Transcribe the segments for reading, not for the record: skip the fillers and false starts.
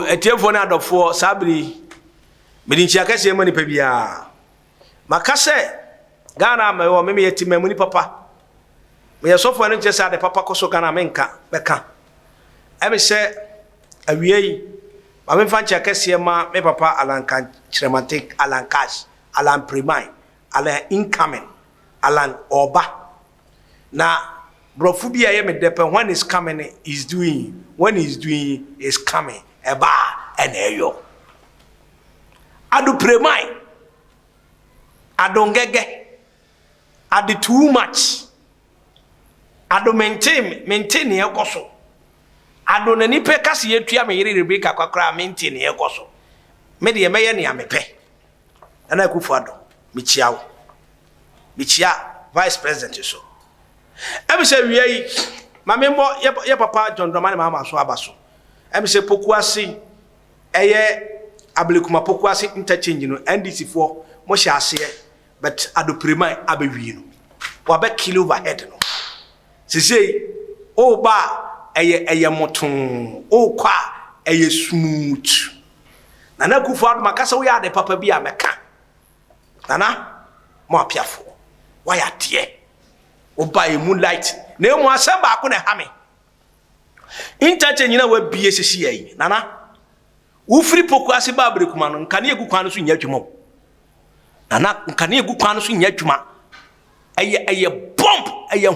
etiefo na adofo sabri medinchia kase mani pa bia makase Ghana me wo me yeti mamuni papa me yesofo no nche de papa koso Ghana menka beka ebe se awiei ma me fancha kase ma me papa alankan chrematic alan cash alan premium alan incoming alan oba na brofu bia ye me depe when is coming is doing when is doing is coming eba eneyo adu premium adongege adu too much adu maintain ye koso adu na nipe kasi yetua me yire Rebecca kwakra maintain ye koso me de meye ne amepe na Akufo Addo michiawo michia vice president so emi se wiei mamembo ye papa John Dramani mama so abaso emi se pokuase eye ablekuma pokuase interchange no NDC for mo hye ase but Addo prima abewie no wa be kill overhead no sisi o ba eye moton o kwa eye smooth na Akufo Addo makasa wo ya de papa bi ameka nana mo apiafo wa ya tie o buy moonlight na emu asamba ako na ha me interchange na wa bie sisi yi nana wo free pokuase ba abrekuma no nkane egu kwan no so nya adwuma nana nkane egu kwan no so nya adwuma eye bomb eye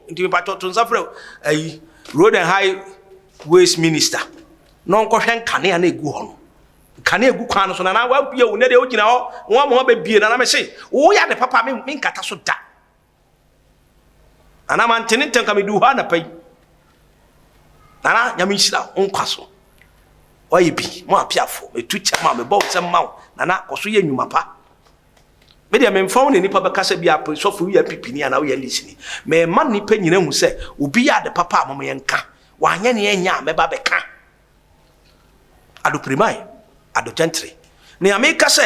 ndi me pato to nsafre ayi road and highways minister no nkwohwe nkane na egu ho no nkane egu kwan no so nana wa bie wo ne de o gina ho wo mo ba bie nana me se wo ya de papa me nkata so da ana mantene tenka me du ha na pai nana nyamishira onkwaso oyibi mo apiafo me tucha ma me bo sem ma nana koso ye nwuma pa me de me mfon ne nipa bekasa bi apo so fu ya pipini ana wo ya lisini me ma nipa nyina hu se obi ya de papa amom ye nka wa anya ne nya me ba beka Addo primai Addo gentry ne ameka se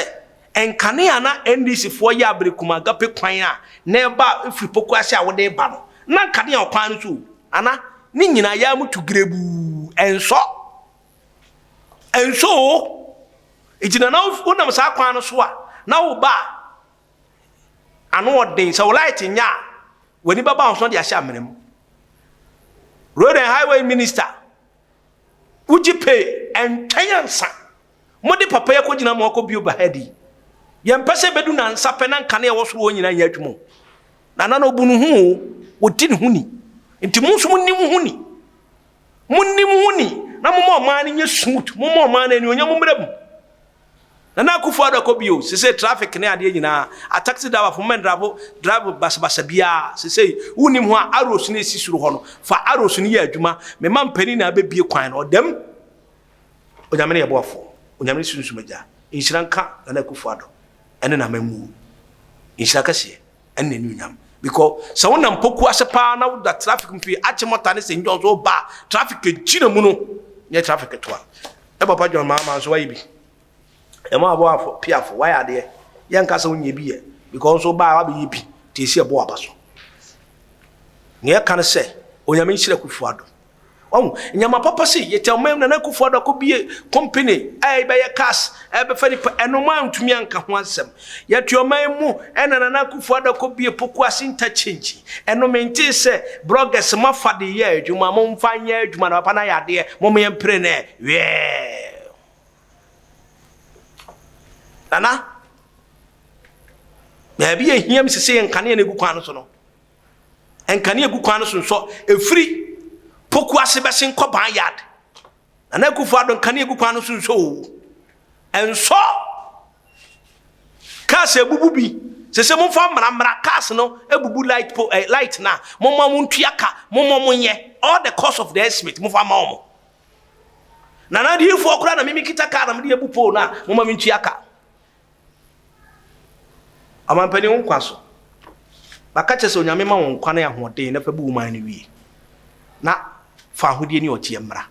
enkane ana NDC fo ya abrekuma gape kwan a na ba free pokuase a wo de ba no na nkane a kwan so ana ni nyina ya mutu grebu enso ejina na unam sa kwan no so a na wo ba ano odin so light nya wani baba so de ahia menem road and highway minister uji pay entanyansa modi papa ya ko gina mo ko bi obahadi ye mpese bedu na nsape na nkane ya wo so wo nyina nya adwumo na na no bunu hu odin huni nti munso munnim huni na momo man nya smooth momo man na nyonya mombrem na Akufo Addo ko bio se traffic ne ade nyina a taxi driver for men drive basa bia se unim ho aros ne sisuru ho no fa aros ne ya adwuma me mampani na abebie kwan no dem onyame ne yebofo onyame ne sunsumaja insiranka na Akufo Addo ene na mamu insiraka se ene ne nyam because so wonam poku asepa na da traffic mpi achimota ne se njon so ba traffic gina mu no nye traffic to a papa John mama so wayi bi e ma abo afo piafo why de yanka so nye bi ye because so ba wa bi bi te si abo abaso nye kan se onyame nhira Akufo Addo nyama papa si ye tell me na Akufo Addo ko bie company ai be ye cars e be fani enoma ntumi anka ho ansem ye tuoman mu ena na Akufo Addo ko bie pokuase interchange enomenti se bloggers mafade ye adwuma mo mfanya adwuma na papa na yade mo me mpre ne we nana na bie hiam sese nkane na egu kwan no so no enkane egu kwan no so efri pokuase besen ko ban yard na Akufo Addo nkane egu kwan no so enso cars ebubu bi sese mo fa mra cars no ebubu light na mo ntuaka mo nye all the cost of the estimate mo fa ma mo na di ifo okura na mimi kita car na me ebu po na mo ntuaka amampani wonkwaso bakache se onyame ma wonkwa na ya hoden na fa bu man ni wi na fa hodie ni otie mra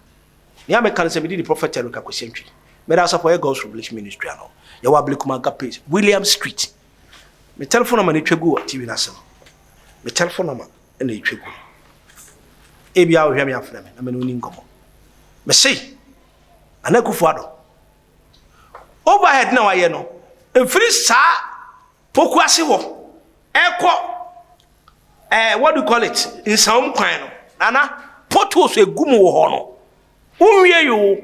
ni ameka se medi prophet Eruka kwesentwi me da support God's Revelation Ministry ano ya wa blekuma gapage William Street me telephone number na twegu TV na sem me telephone number na twegu e bia wo hwe me afna me na me no ni ngomo me sei Akufo Addo overhead na waye no efiri sa poku ase ho eko what do you call it in some kwan no ana potholes egum wo ho no unwie yo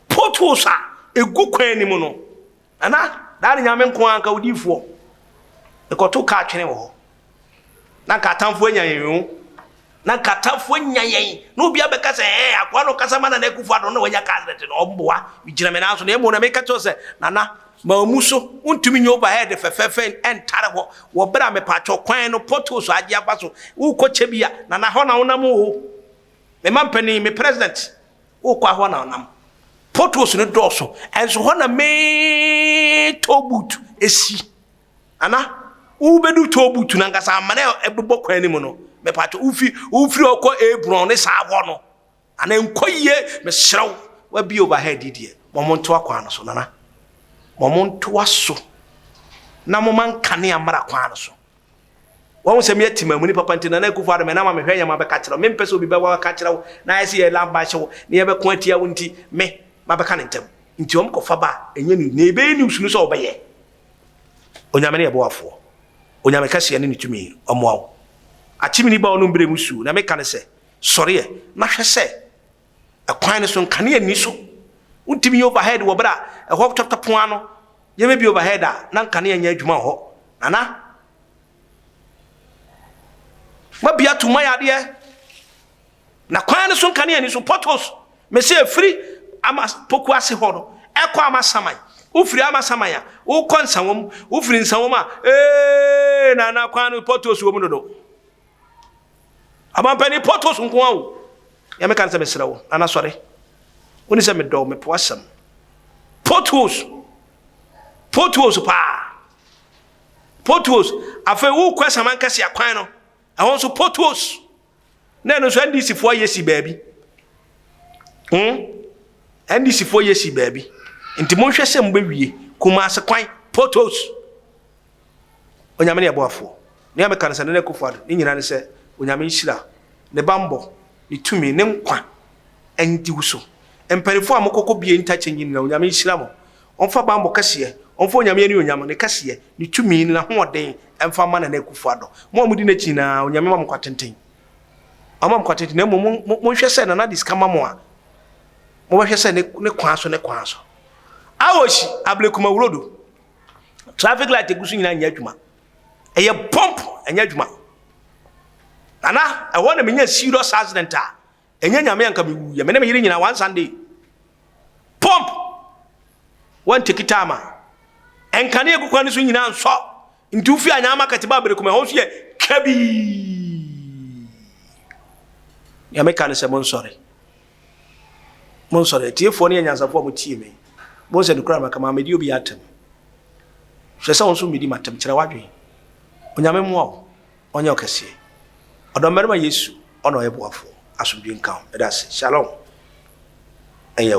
potholes a egu kwan ni mu no ana da nyame nko anka odifo ekoto ka twene wo ho na katamfo anyanyen na katamfo anyanyen no bia beka se akwa no kasa mana na Akufo Addo no wanya kaset no omboa bigina me na so na emo na me ka to se nana ma muso untumi nyo overhead fefefe entare ho wo bra me pacho kwan no potholes age aba so wo koche bia nana ho na wonam ho me mampani me president wo kwa ho na wonam potholes no doso enso ho na me tobut esi ana ubedu tobutu na ngasa amane ebebo kwan ni mu no me pacho ufiri okọ ebron ne sa ho no ana enkoyie me hrew wa bi overhead die momonto akwa no so nana momonto aso na moman kane amara kwa no so won se me atima ni papa ntina na Akufo Addo me na ma me hwenya ma be ka kire me mpese obi be wa ka kire na yesi ye lamba hye ne ye be ko atia wo nti me ma be ka ne ntem nti om ko fa ba enye ni ne be ni usunu so obeye onyame ne ye bo afo onyame kase ne nitumi omoawo achimi ni ba onu mbre musu na me kan se sori e na hwe se akwan ne so nkane ani so untimi overhead wo bra e ho chapter pon ano ye me bi overhead a na nkane anya adwuma ho nana ma bia tuma ya de na kwan ne so nkane ani so potholes me se free ama poku ase ho no e kwa ama saman ufiri ama samanya wo konsanwom ufiri nsanwom a na kwanu potholes wo mu dodo abampani potholes nko awo ya me kan se mesra wo ana sori woni se me do me poasam potholes afa wo kwasa man kase akwan no ahon so potholes na no so ndisi fo yesi baabi ndisi fo yesi baabi nti monhwe se mbawie kuma ase kwan potholes onyame ne yeboafo ne am kan se ne Akufo Addo ni nyina ne se onyame nhira ne bambo ne tumi ne nkwa enti wuso emperifo amokoko bie interchanges na onyame nhira mo onfa bambo kase onfa onyame ani onyame ne kase ne tumi ne hoden emfa ma na Akufo Addo mo amudi na chi na onyame mam kwatenten na monhwe se na diskama mo a mo hwe se ne kwa so awoshi ablekuma wurodo traffic light egusu nyina nya adwuma eye pump enya adwuma ana e wona menya serious accident a enya nyame anka mewu ya me na me yiri nyina one Sunday pump one tikitama enkane egukwa ne so nyina nso nti ufi anya market ba ablekuma ho so ye kabi ya me kan se mon sorry tiefo ne nyansafo mo tie me bo se dukura makama medi obi atem hwese won so medi matem kire wadwe onyame mo onye okese odommerema Yesu ono yeboafo asomdwe nkan edase shalom eya